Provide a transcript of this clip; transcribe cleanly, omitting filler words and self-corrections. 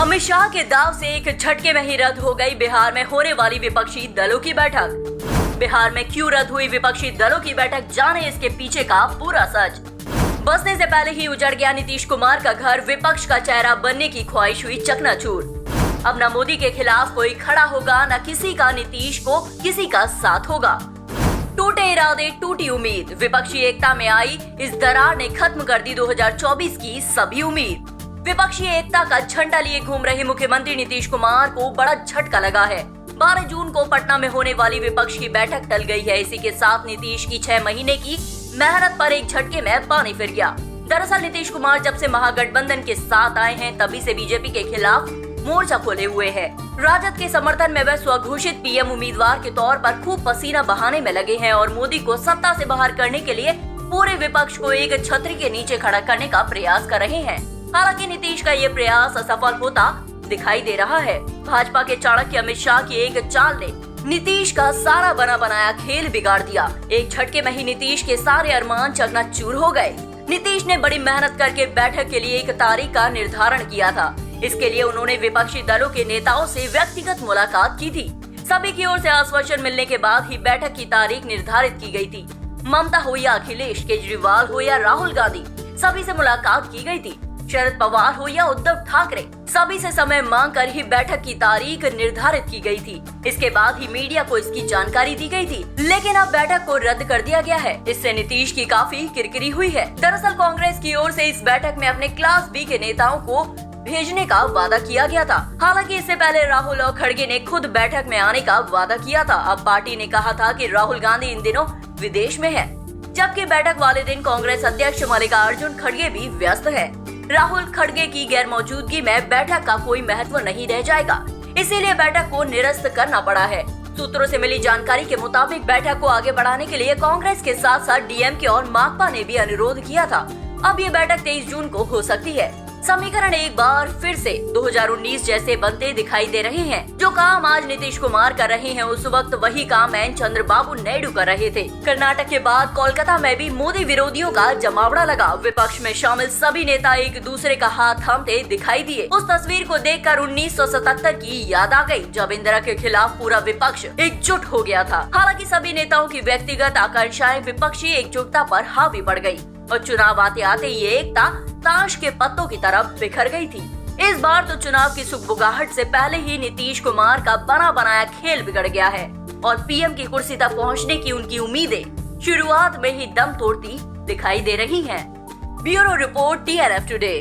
अमित शाह के दाव से एक झटके में ही रद्द हो गई बिहार में होने वाली विपक्षी दलों की बैठक। बिहार में क्यों रद्द हुई विपक्षी दलों की बैठक, जाने इसके पीछे का पूरा सच। बसने से पहले ही उजड़ गया नीतीश कुमार का घर, विपक्ष का चेहरा बनने की ख्वाहिश हुई चकनाचूर। अब न मोदी के खिलाफ कोई खड़ा होगा, न किसी का नीतीश को किसी का साथ होगा। टूटे इरादे, टूटी उम्मीद, विपक्षी एकता में आई इस दरार ने खत्म कर दी 2024 की सभी उम्मीद। विपक्षी एकता का झंडा लिए घूम रहे मुख्यमंत्री नीतीश कुमार को बड़ा झटका लगा है। 12 जून को पटना में होने वाली विपक्ष की बैठक टल गई है। इसी के साथ नीतीश की 6 महीने की मेहनत पर एक झटके में पानी फिर गया। दरअसल नीतीश कुमार जब से महागठबंधन के साथ आए हैं, तभी से बीजेपी के खिलाफ मोर्चा खोले हुए है। राजद के समर्थन में वह स्वघोषित पीएम उम्मीदवार के तौर पर खूब पसीना बहाने में लगे हैं और मोदी को सत्ता से बाहर करने के लिए पूरे विपक्ष को एक छतरी के नीचे खड़ा करने का प्रयास कर रहे हैं। हालांकि नीतीश का ये प्रयास असफल होता दिखाई दे रहा है। भाजपा के चाणक्य अमित शाह की एक चाल ने नीतीश का सारा बना बनाया खेल बिगाड़ दिया। एक झटके में ही नीतीश के सारे अरमान चकनाचूर हो गए। नीतीश ने बड़ी मेहनत करके बैठक के लिए एक तारीख का निर्धारण किया था। इसके लिए उन्होंने विपक्षी दलों के नेताओं से व्यक्तिगत मुलाकात की थी। सभी की ओर से आश्वासन मिलने के बाद ही बैठक की तारीख निर्धारित की गई थी। ममता हो या अखिलेश, केजरीवाल हो या राहुल गांधी, सभी से मुलाकात की गई थी। शरद पवार हो या उद्धव ठाकरे, सभी से समय मांग कर ही बैठक की तारीख निर्धारित की गई थी। इसके बाद ही मीडिया को इसकी जानकारी दी गई थी, लेकिन अब बैठक को रद्द कर दिया गया है। इससे नीतीश की काफी किरकिरी हुई है। दरअसल कांग्रेस की ओर से इस बैठक में अपने क्लास बी के नेताओं को भेजने का वादा किया गया था। हालांकि इससे पहले राहुल और खड़गे ने खुद बैठक में आने का वादा किया था। अब पार्टी ने कहा था कि राहुल गांधी इन दिनों विदेश में है, जबकि बैठक वाले दिन कांग्रेस अध्यक्ष मल्लिकार्जुन खड़गे भी व्यस्त है। राहुल खड़गे की गैर मौजूदगी में बैठक का कोई महत्व नहीं रह जाएगा, इसीलिए बैठक को निरस्त करना पड़ा है। सूत्रों से मिली जानकारी के मुताबिक बैठक को आगे बढ़ाने के लिए कांग्रेस के साथ साथ डीएमके और माकपा ने भी अनुरोध किया था। अब ये बैठक 23 जून को हो सकती है। समीकरण एक बार फिर से 2019 जैसे बनते दिखाई दे रहे हैं। जो काम आज नीतीश कुमार कर रहे हैं, उस वक्त वही काम एन चंद्रबाबू नायडू कर रहे थे। कर्नाटक के बाद कोलकाता में भी मोदी विरोधियों का जमावड़ा लगा। विपक्ष में शामिल सभी नेता एक दूसरे का हाथ थामते दिखाई दिए। उस तस्वीर को देखकर 1977 की याद आ गई, जब इंदिरा के खिलाफ पूरा विपक्ष एकजुट हो गया था। हालांकि सभी नेताओं की व्यक्तिगत आकांक्षाएं विपक्षी एकजुटता पर हावी बढ़ गयी और चुनाव आते आते ये एकता ताश के पत्तों की तरफ बिखर गई थी। इस बार तो चुनाव की सुगबुगाहट से पहले ही नीतीश कुमार का बना बनाया खेल बिगड़ गया है और पीएम की कुर्सी तक पहुंचने की उनकी उम्मीदें शुरुआत में ही दम तोड़ती दिखाई दे रही हैं। Bureau report, TNF today.